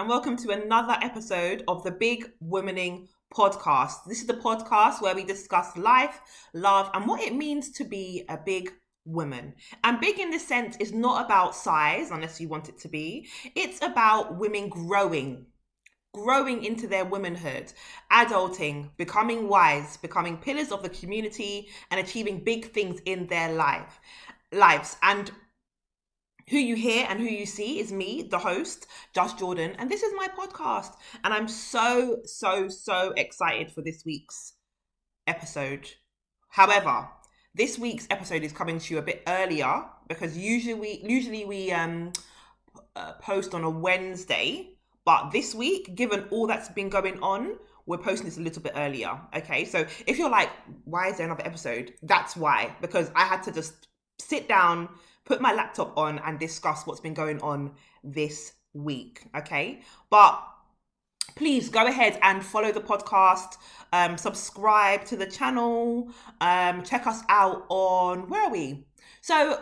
and welcome to another episode of the Big Womening Podcast. This is the podcast where we discuss life, love, and what it means to be a big woman. And big in this sense is not about size, unless you want it to be. It's about women growing into their womanhood, adulting, becoming wise, becoming pillars of the community, and achieving big things in their lives. And who you hear and who you see is me, the host, Josh Jordan, and this is my podcast. And I'm so excited for this week's episode. However, this week's episode is coming to you a bit earlier because usually we post on a Wednesday, but this week, given all that's been going on, we're posting this a little bit earlier. Okay, so if you're like, why is there another episode? That's why, because I had to just sit down, put my laptop on and discuss what's been going on this week, okay? But please go ahead and follow the podcast, subscribe to the channel, check us out on, where are we? So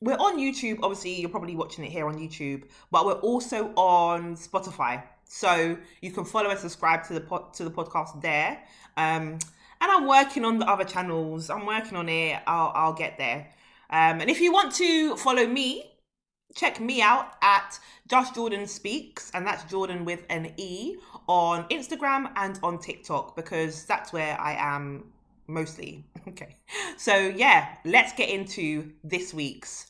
we're on YouTube, obviously you're probably watching it here on YouTube, but we're also on Spotify. So you can follow and subscribe to the podcast there. And I'm working on the other channels. I'm working on it. I'll get there. And if you want to follow me, check me out at Josh Jordan Speaks, and that's Jordan with an E, on Instagram and on TikTok, because that's where I am mostly. Okay. So yeah, let's get into this week's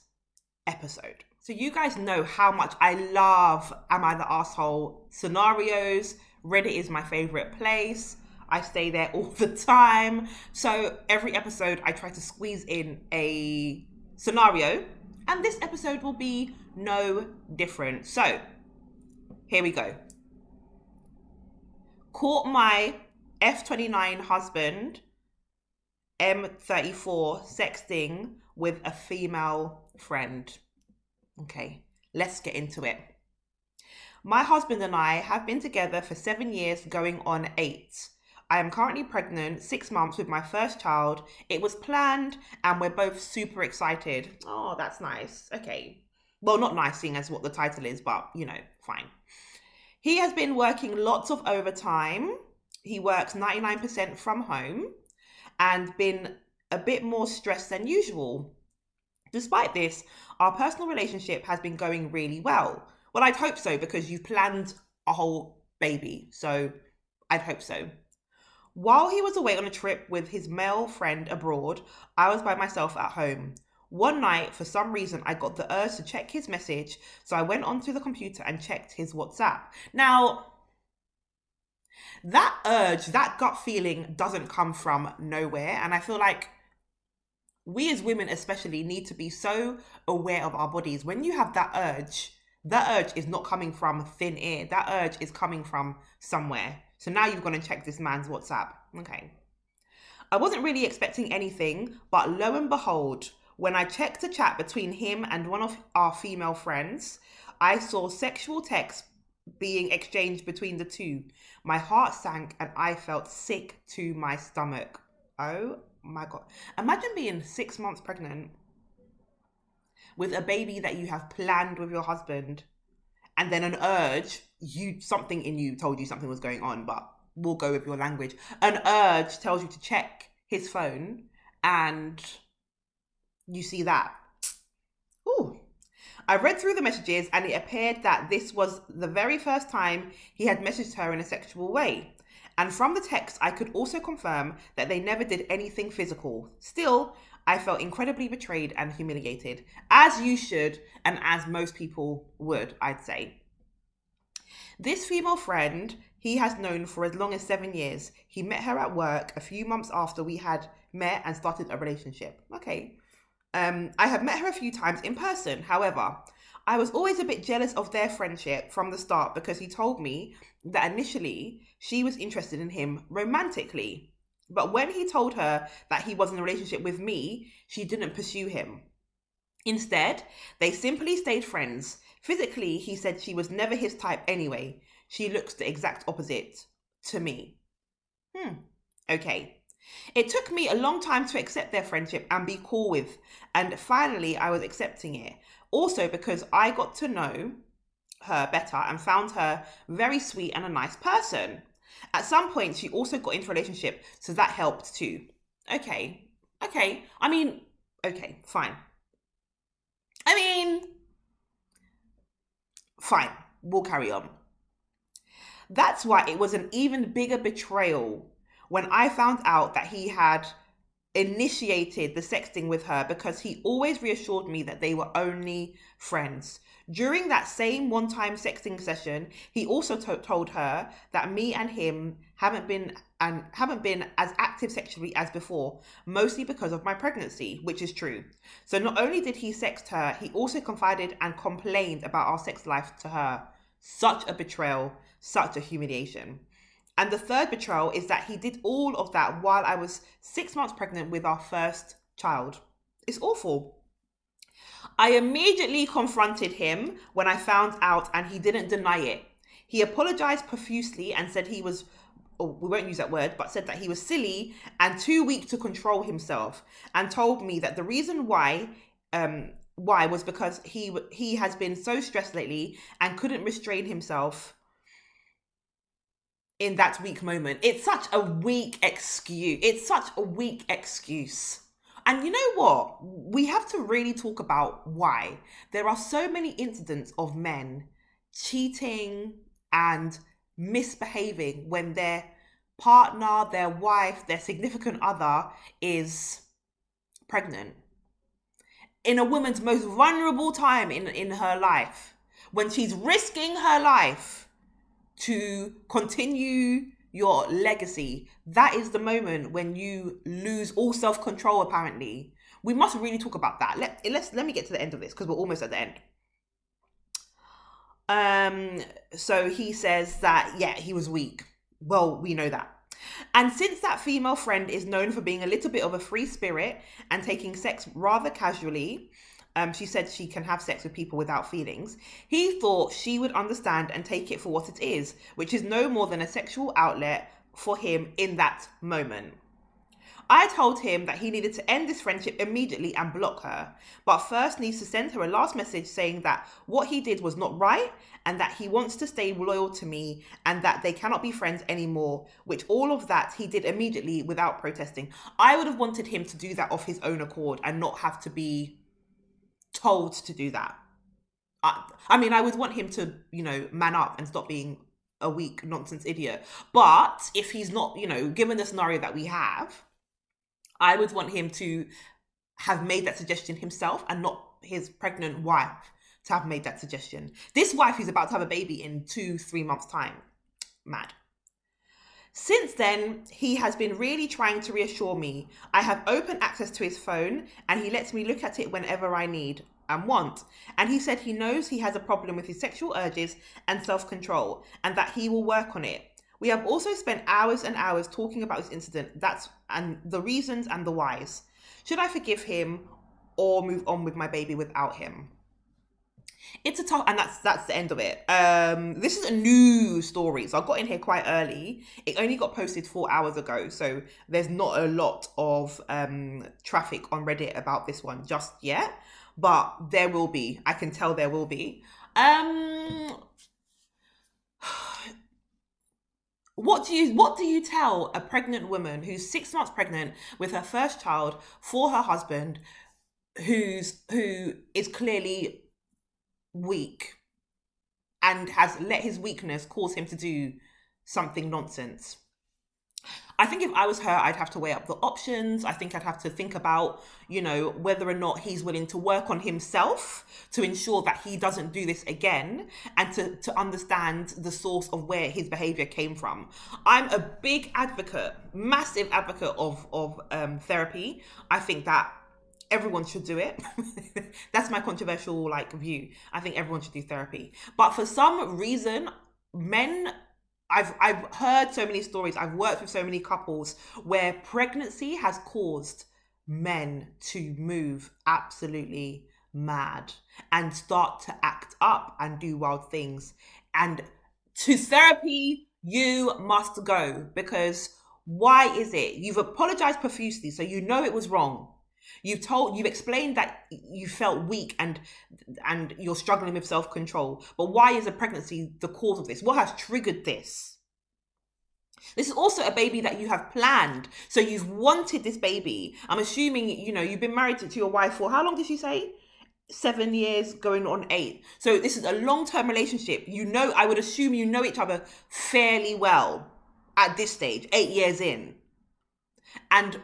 episode. So you guys know how much I love Am I the Asshole scenarios. Reddit is my favorite place. I stay there all the time. So every episode I try to squeeze in a scenario, and this episode will be no different. So here we go. Caught my F29 husband, M34, sexting with a female friend. Okay, let's get into it. My husband and I have been together for 7 years, going on 8. I am currently pregnant, 6 months with my first child. It was planned and we're both super excited. Oh, that's nice. Okay. Well, not nice seeing as what the title is, but you know, fine. He has been working lots of overtime. He works 99% from home and been a bit more stressed than usual. Despite this, our personal relationship has been going really well. Well, I'd hope so, because you've planned a whole baby. So I'd hope so. While he was away on a trip with his male friend abroad, I was by myself at home. One night, for some reason, I got the urge to check his message, so I went onto the computer and checked his WhatsApp. Now, that urge, that gut feeling doesn't come from nowhere, and I feel like we as women especially need to be so aware of our bodies. When you have that urge is not coming from thin air. That urge is coming from somewhere. So now you've gone and checked this man's WhatsApp. Okay. I wasn't really expecting anything, but lo and behold, when I checked the chat between him and one of our female friends, I saw sexual texts being exchanged between the two. My heart sank and I felt sick to my stomach. Oh my God. Imagine being 6 months pregnant with a baby that you have planned with your husband, and then an urge, something in you told you something was going on, but we'll go with your language. An urge tells you to check his phone and you see that. Ooh. I read through the messages and it appeared that this was the very first time he had messaged her in a sexual way. And from the text, I could also confirm that they never did anything physical. Still, I felt incredibly betrayed and humiliated, as you should, and as most people would, I'd say. This female friend, he has known for as long as 7 years. He met her at work a few months after we had met and started a relationship. Okay. I have met her a few times in person. However, I was always a bit jealous of their friendship from the start, because he told me that initially she was interested in him romantically. But when he told her that he was in a relationship with me, she didn't pursue him. Instead, they simply stayed friends. Physically, he said she was never his type anyway. She looks the exact opposite to me. Okay. It took me a long time to accept their friendship and be cool with, and finally I was accepting it. Also because I got to know her better and found her very sweet and a nice person. At some point, she also got into a relationship, so that helped too. Okay. I mean, okay, fine. Fine. We'll carry on. That's why it was an even bigger betrayal when I found out that he had initiated the sexting with her, because he always reassured me that they were only friends. During that same one-time sexting session, he also told her that me and him haven't been as active sexually as before, mostly because of my pregnancy, which is true. So not only did he sext her, he also confided and complained about our sex life to her. Such a betrayal, such a humiliation. And the third betrayal is that he did all of that while I was 6 months pregnant with our first child. It's awful. I immediately confronted him when I found out, and he didn't deny it. He apologized profusely and said he was, we won't use that word, but said that he was silly and too weak to control himself, and told me that the reason why was because he has been so stressed lately and couldn't restrain himself in that weak moment. It's such a weak excuse. And you know what? We have to really talk about why. There are so many incidents of men cheating and misbehaving when their partner, their wife, their significant other is pregnant. In a woman's most vulnerable time in her life, when she's risking her life to continue your legacy, that is the moment when you lose all self-control, apparently. We must really talk about that. Let me get to the end of this, because we're almost at the end. So he says that, yeah, he was weak. Well, we know that. And since that female friend is known for being a little bit of a free spirit and taking sex rather casually, she said she can have sex with people without feelings, he thought she would understand and take it for what it is, which is no more than a sexual outlet for him in that moment. I told him that he needed to end this friendship immediately and block her, but first needs to send her a last message saying that what he did was not right and that he wants to stay loyal to me and that they cannot be friends anymore, which all of that he did immediately without protesting. I would have wanted him to do that off his own accord and not have to be told to do that. I mean, I would want him to, man up and stop being a weak nonsense idiot. But if he's not, given the scenario that we have, I would want him to have made that suggestion himself and not his pregnant wife to have made that suggestion. This wife is about to have a baby in 2-3 months' time. Mad. Since then, he has been really trying to reassure me. I have open access to his phone and he lets me look at it whenever I need and want. And he said he knows he has a problem with his sexual urges and self-control and that he will work on it. We have also spent hours and hours talking about this incident, and the reasons and the whys. Should I forgive him or move on with my baby without him? It's a tough, and that's the end of it. This is a new story, so I got in here quite early. It only got posted 4 hours ago, so there's not a lot of traffic on Reddit about this one just yet, but there will be. I can tell there will be. What do you tell a pregnant woman who's 6 months pregnant with her first child for her husband, who is clearly weak and has let his weakness cause him to do something nonsense? I think if I was her, I'd have to weigh up the options. I think I'd have to think about, whether or not he's willing to work on himself to ensure that he doesn't do this again, and to understand the source of where his behavior came from. I'm a big advocate, massive advocate of therapy. I think that everyone should do it. That's my controversial view. I think everyone should do therapy. But for some reason, men, I've heard so many stories, I've worked with so many couples where pregnancy has caused men to move absolutely mad and start to act up and do wild things. And to therapy, you must go, because why is it? You've apologized profusely, so you know it was wrong. You've explained that you felt weak and you're struggling with self-control. But why is a pregnancy the cause of this? What has triggered this? This is also a baby that you have planned. So you've wanted this baby. I'm assuming, you've been married to your wife for, how long did she say? 7 years, going on 8. So this is a long-term relationship. I would assume you know each other fairly well at this stage, 8 years in. And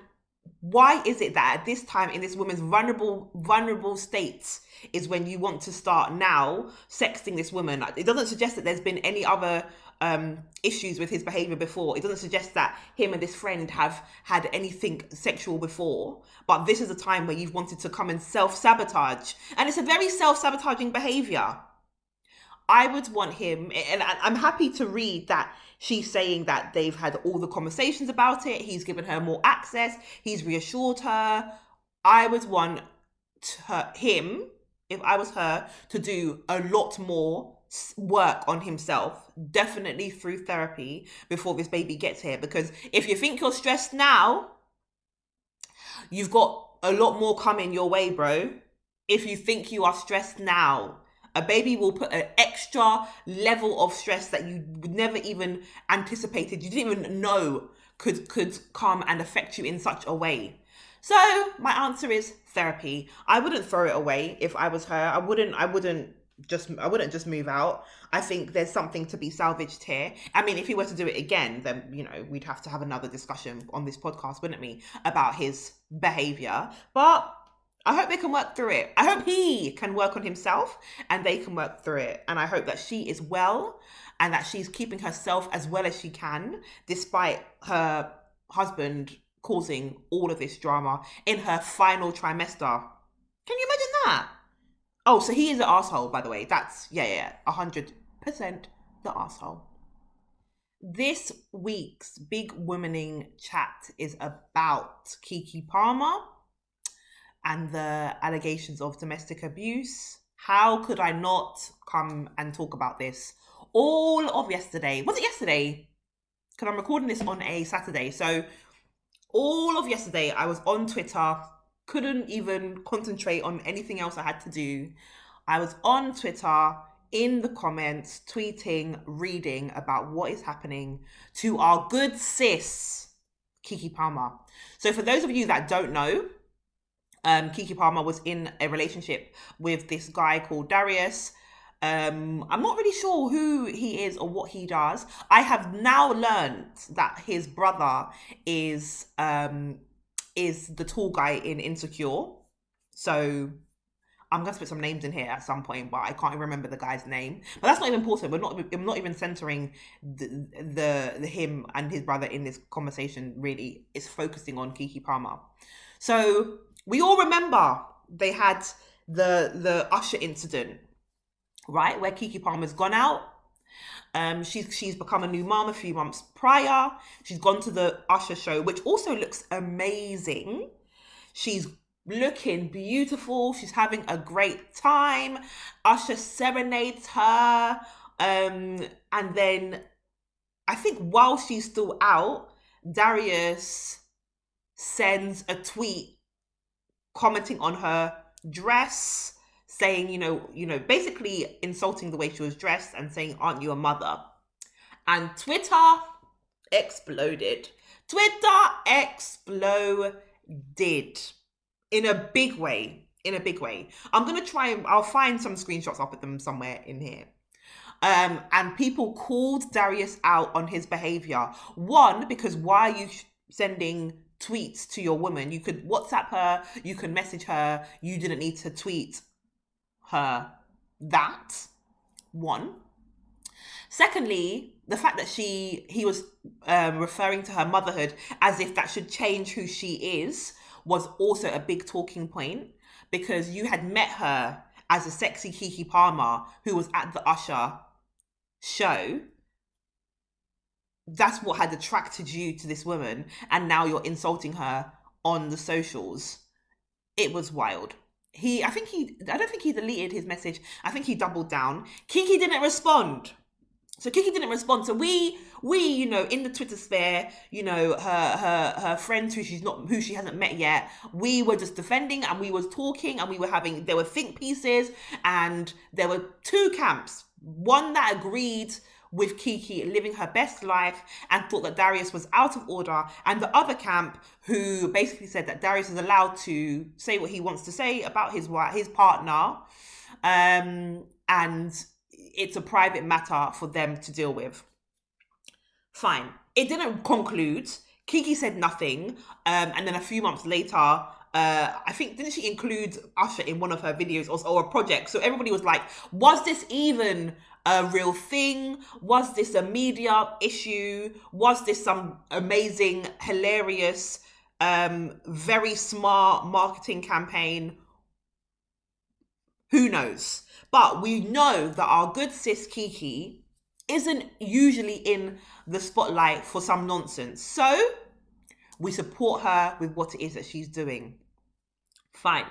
why is it that at this time in this woman's vulnerable states is when you want to start now sexting this woman? It doesn't suggest that there's been any other issues with his behavior before. It doesn't suggest that him and this friend have had anything sexual before. But this is a time where you've wanted to come and self-sabotage. And it's a very self-sabotaging behavior. I would want him, and I'm happy to read that she's saying that they've had all the conversations about it. He's given her more access. He's reassured her. I would want him, if I was her, to do a lot more work on himself, definitely through therapy, before this baby gets here. Because if you think you're stressed now, you've got a lot more coming your way, bro. If you think you are stressed now, a baby will put an extra level of stress that you would never even anticipated, you didn't even know could come and affect you in such a way. So my answer is therapy. I wouldn't throw it away if I was her. I wouldn't just move out. I think there's something to be salvaged here. I mean, if he were to do it again, then, we'd have to have another discussion on this podcast, wouldn't we, about his behavior. But I hope they can work through it. I hope he can work on himself and they can work through it. And I hope that she is well and that she's keeping herself as well as she can, despite her husband causing all of this drama in her final trimester. Can you imagine that? Oh, so he is an asshole, by the way. That's, 100% the asshole. This week's Big Womaning Chat is about Keke Palmer and the allegations of domestic abuse. How could I not come and talk about this? All of yesterday, was it yesterday? Because I'm recording this on a Saturday. So all of yesterday, I was on Twitter, couldn't even concentrate on anything else I had to do. I was on Twitter, in the comments, tweeting, reading about what is happening to our good sis, Keke Palmer. So for those of you that don't know, Keke Palmer was in a relationship with this guy called Darius. I'm not really sure who he is or what he does. I have now learned that his brother is the tall guy in Insecure. So I'm going to put some names in here at some point, but I can't even remember the guy's name. But that's not even important. I'm not even centering the him and his brother in this conversation, really. It's focusing on Keke Palmer. So we all remember they had the Usher incident, right? Where Keke Palmer's gone out. She's become a new mom a few months prior. She's gone to the Usher show, which also looks amazing. She's looking beautiful. She's having a great time. Usher serenades her. And then I think while she's still out, Darius sends a tweet commenting on her dress, saying, basically insulting the way she was dressed and saying, "Aren't you a mother?" And Twitter exploded. Twitter exploded in a big way. I'm going to I'll find some screenshots. I'll put them somewhere in here. And people called Darius out on his behavior. One, because why are you sending tweets to your woman? You could WhatsApp her, you can message her, you didn't need to tweet her that. One. Secondly, the fact that he was referring to her motherhood as if that should change who she is was also a big talking point, because you had met her as a sexy Keke Palmer who was at the Usher show. That's what had attracted you to this woman, and now you're insulting her on the socials. It was wild. I don't think he deleted his message. I think he doubled down. Keke didn't respond. So we in the Twitter sphere, her friends who she hasn't met yet, we were just defending, and we was talking, and there were think pieces, and there were two camps. One that agreed with Keke living her best life and thought that Darius was out of order, and the other camp who basically said that Darius is allowed to say what he wants to say about his partner, and it's a private matter for them to deal with. Fine. It didn't conclude. Keke said nothing, and then a few months later, I think, didn't she include Usher in one of her videos or a project? So everybody was like, was this even a real thing? Was this a media issue? Was this some amazing, hilarious, very smart marketing campaign? Who knows? But we know that our good sis Keke isn't usually in the spotlight for some nonsense. So we support her with what it is that she's doing. Fine.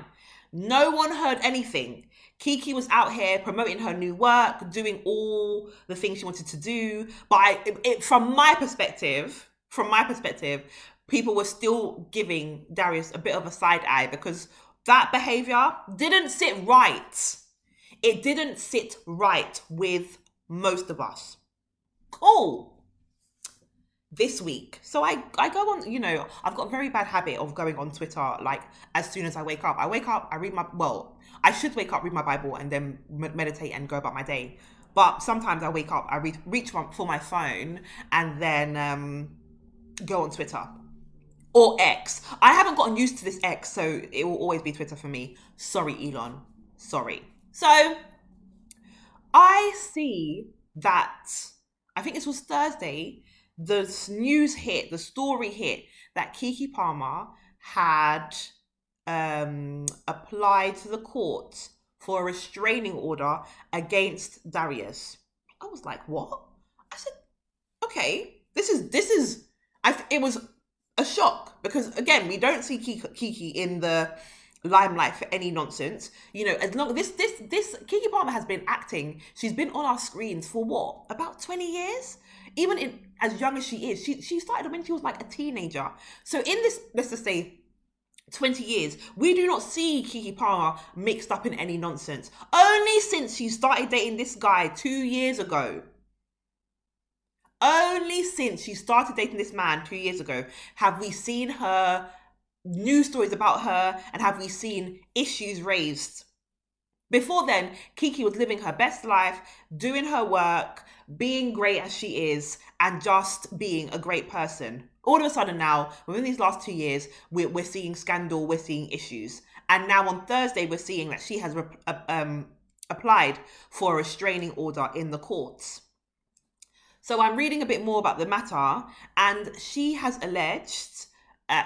No one heard anything. Keke was out here promoting her new work, doing all the things she wanted to do. But from my perspective, people were still giving Darius a bit of a side eye because that behaviour didn't sit right. It didn't sit right with most of us. Cool. This week. So I go on, I've got a very bad habit of going on Twitter, like, as soon as I wake up. I read I should wake up, read my Bible, and then meditate and go about my day. But sometimes I wake up, I reach for my phone, and then go on Twitter. Or X. I haven't gotten used to this X, so it will always be Twitter for me. Sorry, Elon. Sorry. So, I see that, I think this was Thursday, the story hit that Keke Palmer had applied to the court for a restraining order against Darius. I was like, what? I said, okay, it was a shock, because again, we don't see Keke in the limelight for any nonsense. As long as this Keke Palmer has been acting, she's been on our screens for what, about 20 years? Even as young as she is, she started when she was like a teenager. So in this, let's just say 20 years, we do not see Keke Palmer mixed up in any nonsense. Only since she started dating this guy 2 years ago. Only since she started dating this man 2 years ago have we seen her news stories about her, and have we seen issues raised. Before then, Keke was living her best life, doing her work, being great as she is, and just being a great person. All of a sudden now, within these last 2 years, we're seeing scandal, we're seeing issues. And now on Thursday, we're seeing that she has applied for a restraining order in the courts. So I'm reading a bit more about the matter, and she has alleged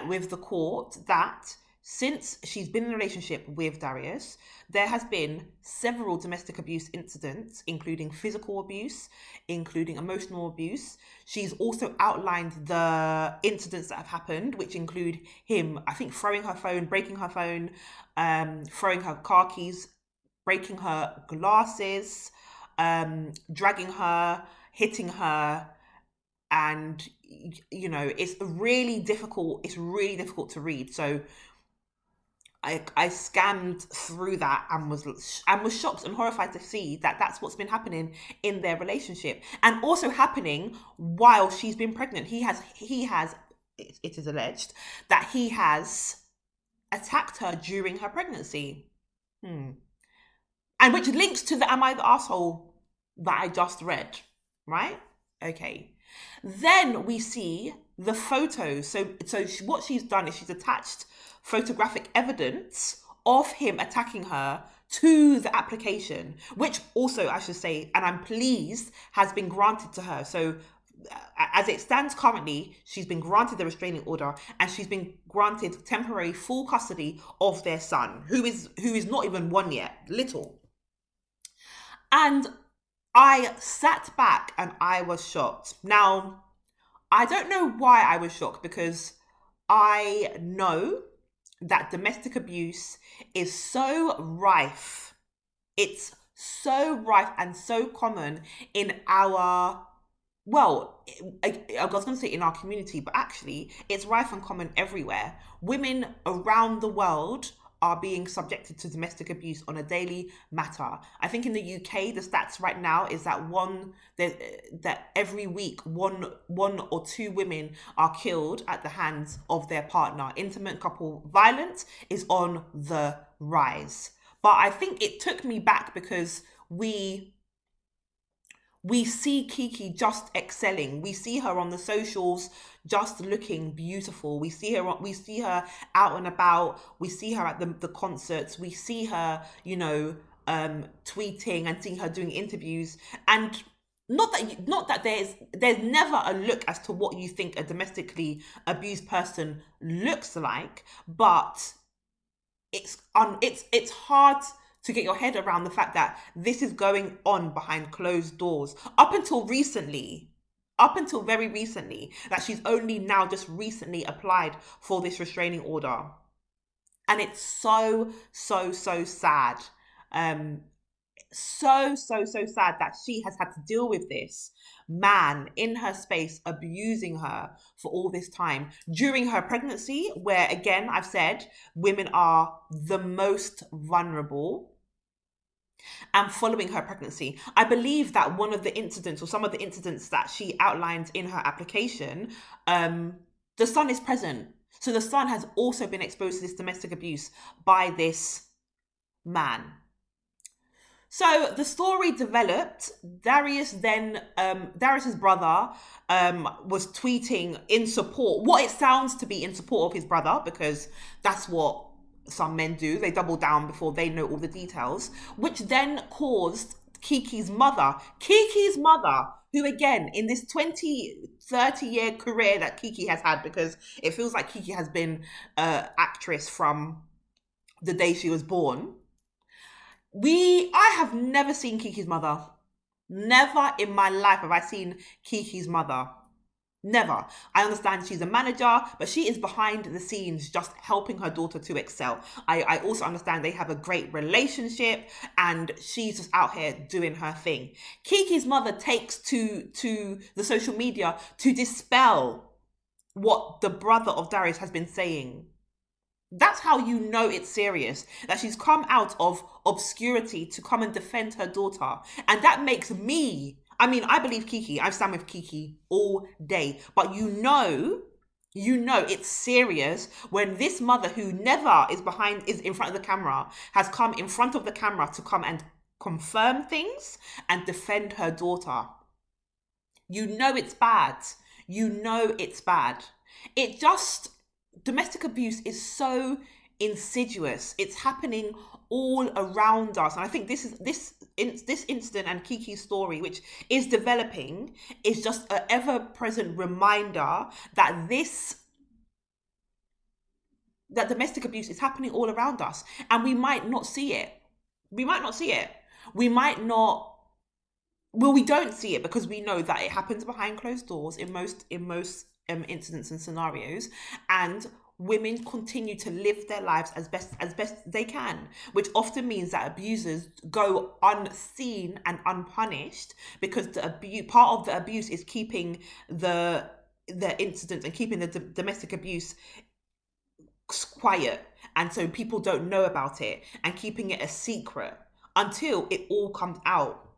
with the court that since she's been in a relationship with Darius, there has been several domestic abuse incidents, including physical abuse, including emotional abuse. She's also outlined the incidents that have happened, which include him, I think, throwing her phone, breaking her phone, throwing her car keys, breaking her glasses, dragging her, hitting her, and it's really difficult to read. So I scanned through that and was shocked and horrified to see that that's what's been happening in their relationship, and also happening while she's been pregnant. It is alleged that he has attacked her during her pregnancy, and which links to the "Am I the Asshole" that I just read, right? Okay. Then we see the photos. So what she's done is she's attached photographic evidence of him attacking her to the application, which also, I should say, and I'm pleased, has been granted to her. So as it stands currently, she's been granted the restraining order, and she's been granted temporary full custody of their son, who is not even 1 yet, little. And I sat back and I was shocked. Now, I don't know why I was shocked, because I know that domestic abuse is so rife. It's so rife and so common in our well, I was going to say in our community, but actually it's rife and common everywhere. Women around the world are being subjected to domestic abuse on a daily matter. I think in the UK, the stats right now is that every week one or two women are killed at the hands of their partner. Intimate couple violence is on the rise. But I think it took me back because we see Keke just excelling. We see her on the socials just looking beautiful. We see her out and about. We see her at the concerts. We see her, tweeting and seeing her doing interviews. And not that there's never a look as to what you think a domestically abused person looks like, but it's hard to get your head around the fact that this is going on behind closed doors. Up until very recently, that she's only now just recently applied for this restraining order. And it's so sad. So sad that she has had to deal with this man in her space abusing her for all this time during her pregnancy, where again I've said women are the most vulnerable. And following her pregnancy, I believe that one of the incidents or some of the incidents that she outlines in her application, the son is present. So the son has also been exposed to this domestic abuse by this man. So the story developed. Darius's brother was tweeting in support, what it sounds to be in support of his brother, because that's what some men do. They double down before they know all the details, which then caused Keke's mother, who again, in this 20-30 year career that Keke has had, because it feels like Keke has been an actress from the day she was born. I have never seen Keke's mother. Never in my life have I seen Keke's mother. Never. I understand she's a manager, but she is behind the scenes just helping her daughter to excel. I also understand they have a great relationship and she's just out here doing her thing. Keke's mother takes to the social media to dispel what the brother of Darius has been saying. That's how you know it's serious, that she's come out of obscurity to come and defend her daughter. And that makes me, I believe Keke. I stand with Keke all day. But you know it's serious when this mother who never is in front of the camera has come in front of the camera to come and confirm things and defend her daughter. You know it's bad. Domestic abuse is so insidious. It's happening all around us. And I think this incident and Keke's story, which is developing, is just an ever-present reminder that domestic abuse is happening all around us. And we might not see it. We don't see it because we know that it happens behind closed doors in most incidents and scenarios, and women continue to live their lives as best they can, which often means that abusers go unseen and unpunished because part of the abuse is keeping the incidents and keeping the domestic abuse quiet, and so people don't know about it, and keeping it a secret until it all comes out.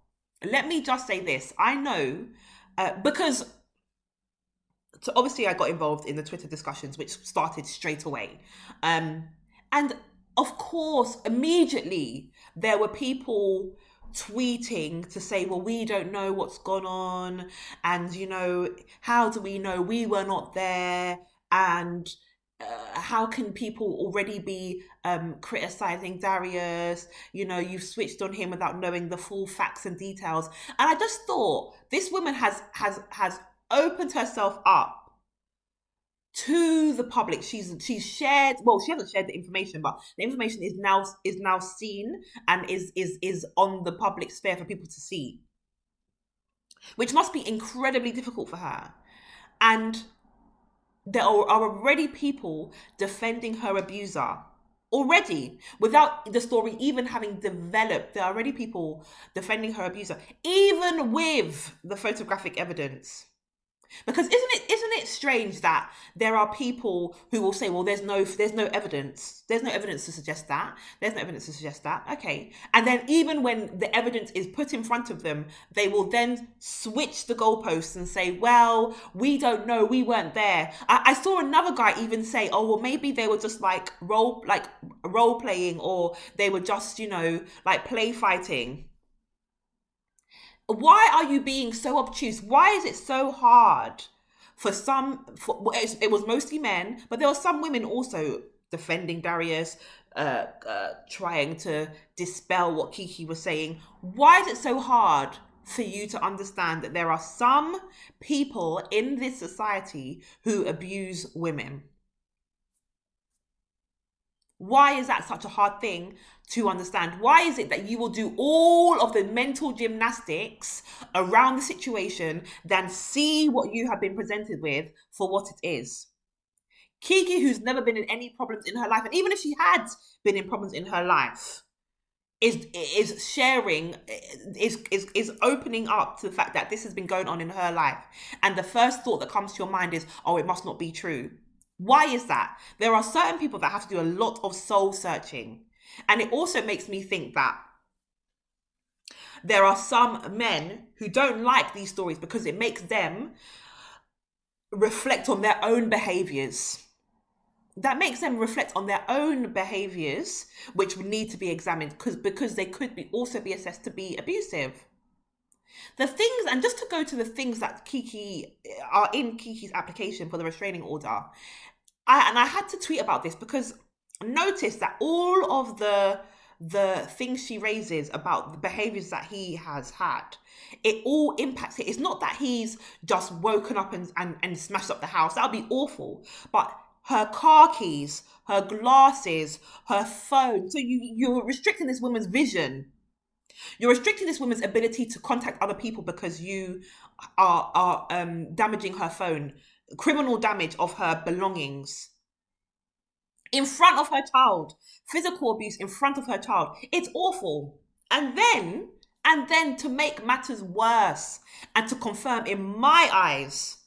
Let me just say this. I know because so obviously I got involved in the Twitter discussions, which started straight away. And of course, immediately there were people tweeting to say, well, we don't know what's gone on. And, how do we know? We were not there. And how can people already be criticizing Darius? You've switched on him without knowing the full facts and details. And I just thought this woman has opened herself up to the public. She's shared, well, she hasn't shared the information, but the information is now seen and is on the public sphere for people to see, which must be incredibly difficult for her. And there are already people defending her abuser. Already, without the story even having developed, there are already people defending her abuser, even with the photographic evidence. Because isn't it strange that there are people who will say, well, there's no evidence. There's no evidence to suggest that. There's no evidence to suggest that. Okay. And then even when the evidence is put in front of them, they will then switch the goalposts and say, well, we don't know. We weren't there. I saw another guy even say, oh, well, maybe they were just like role playing, or they were just, like play fighting. Why are you being so obtuse? Why is it so hard for some? It was mostly men, but there were some women also defending Darius, trying to dispel what Keke was saying. Why is it so hard for you to understand that there are some people in this society who abuse women? Why is that such a hard thing to understand? Why is it that you will do all of the mental gymnastics around the situation than see what you have been presented with for what it is? Keke, who's never been in any problems in her life, and even if she had been in problems in her life, is sharing, is opening up to the fact that this has been going on in her life. And the first thought that comes to your mind is, oh, it must not be true. Why is that? There are certain people that have to do a lot of soul searching. And it also makes me think that there are some men who don't like these stories because it makes them reflect on their own behaviors. That makes them reflect on their own behaviors, which would need to be examined because they could also be assessed to be abusive. The things, and just to go to the things that Keke are in Keke's application for the restraining order, I had to tweet about this because notice that all of the things she raises about the behaviors that he has had, it all impacts it. It's not that he's just woken up and smashed up the house. That would be awful. But her car keys, her glasses, her phone. So you're restricting this woman's vision. You're restricting this woman's ability to contact other people because you are damaging her phone, criminal damage of her belongings in front of her child, physical abuse in front of her child. It's awful. And then to make matters worse and to confirm in my eyes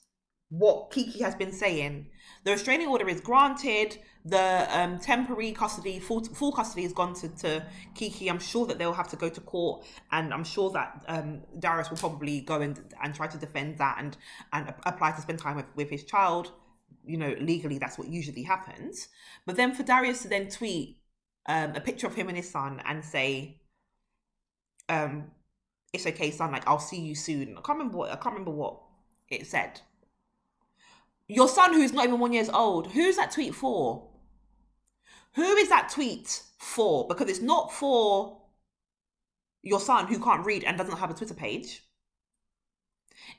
what Keke has been saying, the restraining order is granted. The temporary custody, full custody has gone to Keke. I'm sure that they'll have to go to court, and I'm sure that Darius will probably go and try to defend that and apply to spend time with his child. Legally, that's what usually happens. But then for Darius to then tweet a picture of him and his son and say, "It's okay, son. Like, I'll see you soon." I can't remember what it said. Your son, who's not even 1 year old, who's that tweet for? Who is that tweet for? Because it's not for your son who can't read and doesn't have a Twitter page.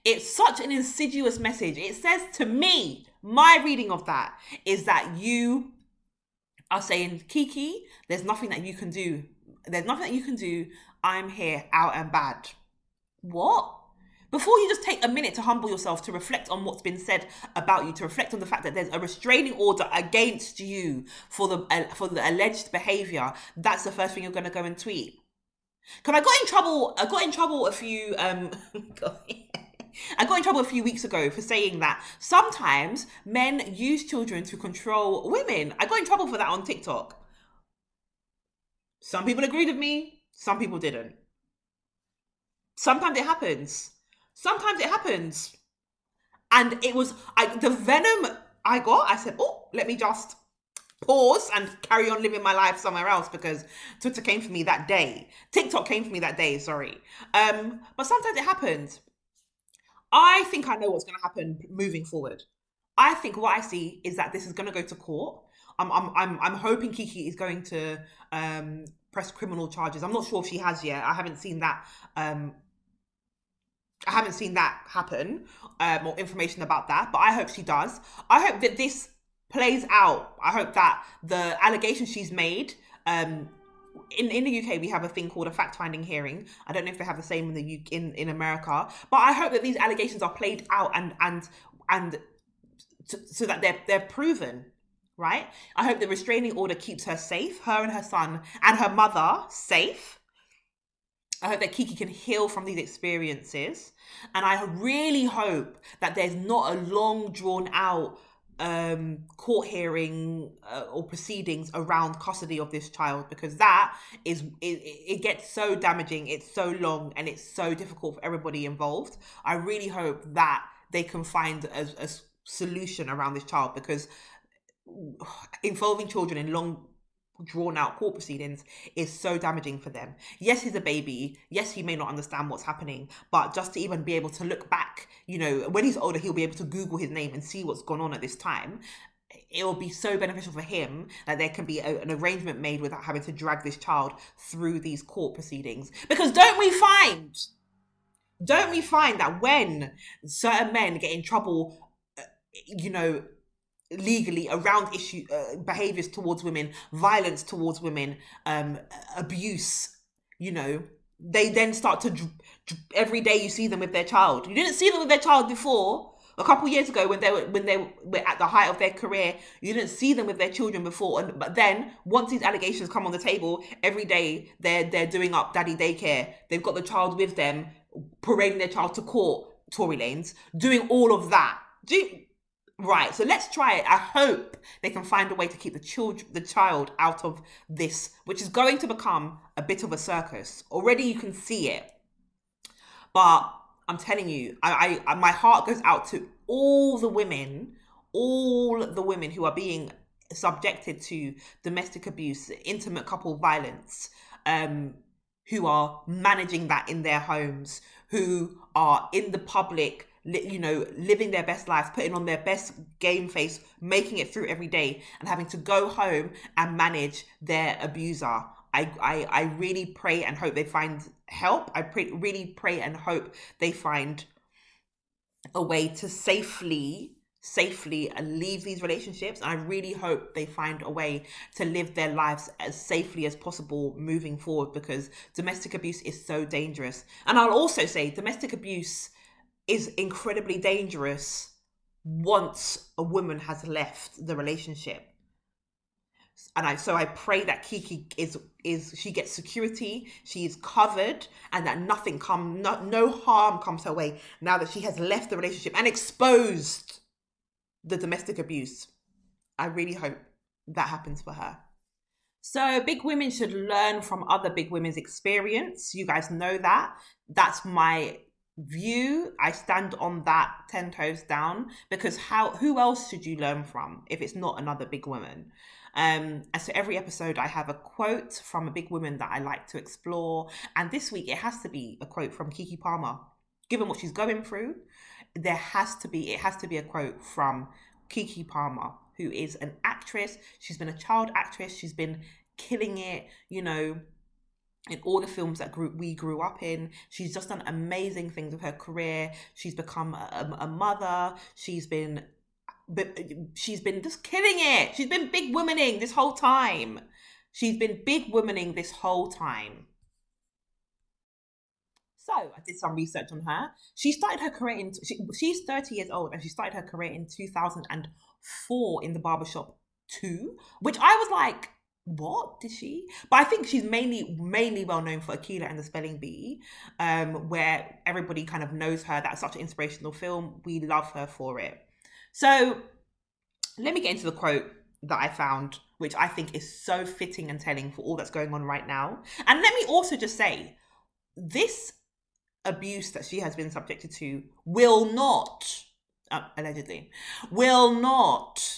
It's such an insidious message. It says to me, my reading of that is that you are saying, Keke, there's nothing that you can do. There's nothing that you can do. I'm here, out and bad. What? Before you just take a minute to humble yourself, to reflect on what's been said about you, to reflect on the fact that there's a restraining order against you for the alleged behaviour, that's the first thing you're going to go and tweet. Because I got in trouble a few I got in trouble a few weeks ago for saying that sometimes men use children to control women. I got in trouble for that on TikTok. Some people agreed with me, some people didn't. Sometimes it happens. And it was the venom I got. I said, oh, let me just pause and carry on living my life somewhere else, because Twitter came for me that day. TikTok came for me that day, sorry. But sometimes it happens. I think I know what's going to happen moving forward. I think what I see is that this is going to go to court. I'm hoping Keke is going to press criminal charges. I'm not sure if she has yet. I haven't seen that. I haven't seen that happen, or information about that, but I hope she does. I hope that this plays out. I hope that the allegations she's made, in the UK, we have a thing called a fact-finding hearing. I don't know if they have the same in America, but I hope that these allegations are played out and so that they're proven. right? I hope the restraining order keeps her safe, her and her son and her mother safe. I hope that Keke can heal from these experiences. And I really hope that there's not a long drawn out court hearing or proceedings around custody of this child, because that is it gets so damaging, it's so long, and it's so difficult for everybody involved. I really hope that they can find a solution around this child, because involving children in long drawn out court proceedings is so damaging for them. Yes, he's a baby. Yes, he may not understand what's happening, but just to even be able to look back, when he's older, he'll be able to Google his name and see what's gone on at this time. It will be so beneficial for him that there can be an arrangement made without having to drag this child through these court proceedings. Because don't we find that when certain men get in trouble, legally around behaviors towards women, violence towards women, abuse, they then start to every day you see them with their child. You didn't see them with their child before. A couple of years ago, when they were at the height of their career, you didn't see them with their children before. But then once these allegations come on the table, every day they're doing up daddy daycare. They've got the child with them, parading their child to court, Tory lanes, doing all of that. Right, so let's try it. I hope they can find a way to keep the child out of this, which is going to become a bit of a circus. Already you can see it. But I'm telling you, I my heart goes out to all the women who are being subjected to domestic abuse, intimate couple violence, who are managing that in their homes, who are in the public, living their best lives, putting on their best game face, making it through every day, and having to go home and manage their abuser. I really pray and hope they find help. Really pray and hope they find a way to safely leave these relationships. And I really hope they find a way to live their lives as safely as possible moving forward, because domestic abuse is so dangerous. And I'll also say domestic abuse is incredibly dangerous once a woman has left the relationship. And I pray that Keke she gets security, she is covered, and that no harm comes her way now that she has left the relationship and exposed the domestic abuse. I really hope that happens for her. So big women should learn from other big women's experience. You guys know that. That's my view. I stand on that 10 toes down, because who else should you learn from if it's not another big woman? And so every episode I have a quote from a big woman that I like to explore, and this week it has to be a quote from Keke Palmer. Given what she's going through, it has to be a quote from Keke Palmer, who is an actress. She's been a child actress. She's been killing it, in all the films that we grew up in. She's just done amazing things with her career. She's become a mother. She's been just killing it. She's been big womaning this whole time. So I did some research on her. She started her career she's 30 years old, and she started her career in 2004 in the barbershop 2, which I was like, what did she? But I think she's mainly well known for Akila and the Spelling Bee, where everybody kind of knows her. That's such an inspirational film. We love her for it. So let me get into the quote that I found, which I think is so fitting and telling for all that's going on right now. And let me also just say, this abuse that she has been subjected to will not, allegedly, will not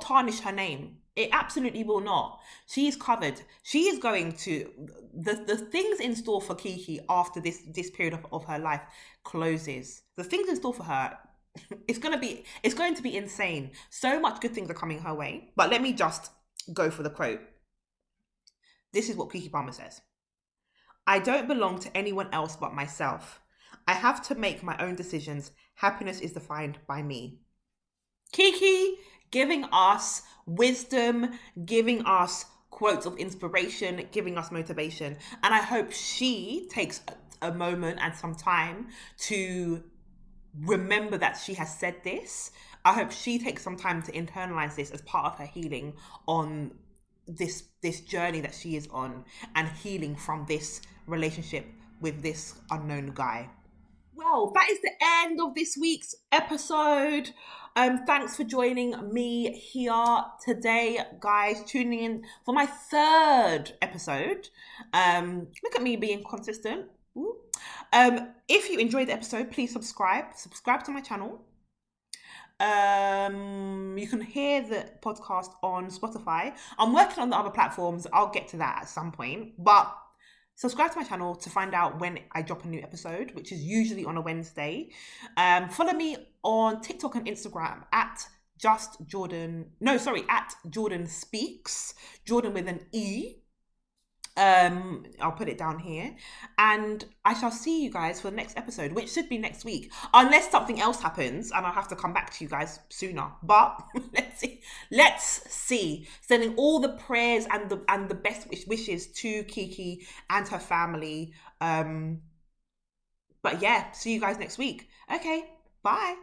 tarnish her name. It absolutely will not. She is covered. She is going to, the things in store for Keke after this period of her life closes. The things in store for her, it's going to be insane. So much good things are coming her way. But let me just go for the quote. This is what Keke Palmer says. I don't belong to anyone else but myself. I have to make my own decisions. Happiness is defined by me. Keke giving us wisdom, giving us quotes of inspiration, giving us motivation. And I hope she takes a moment and some time to remember that she has said this. I hope she takes some time to internalize this as part of her healing on this journey that she is on, and healing from this relationship with this unknown guy. Well, that is the end of this week's episode. Thanks for joining me here today, guys. Tuning in for my 3rd episode. Look at me being consistent. Ooh. If you enjoyed the episode, please subscribe to my channel. You can hear the podcast on Spotify. I'm working on the other platforms. I'll get to that at some point, but subscribe to my channel to find out when I drop a new episode, which is usually on a Wednesday. Follow me on TikTok and Instagram at Jordan Speaks, Jordan with an E. I'll put it down here, and I shall see you guys for the next episode, which should be next week, unless something else happens and I'll have to come back to you guys sooner. But let's see. Sending all the prayers and the best wishes to Keke and her family. But yeah, see you guys next week. Okay, bye.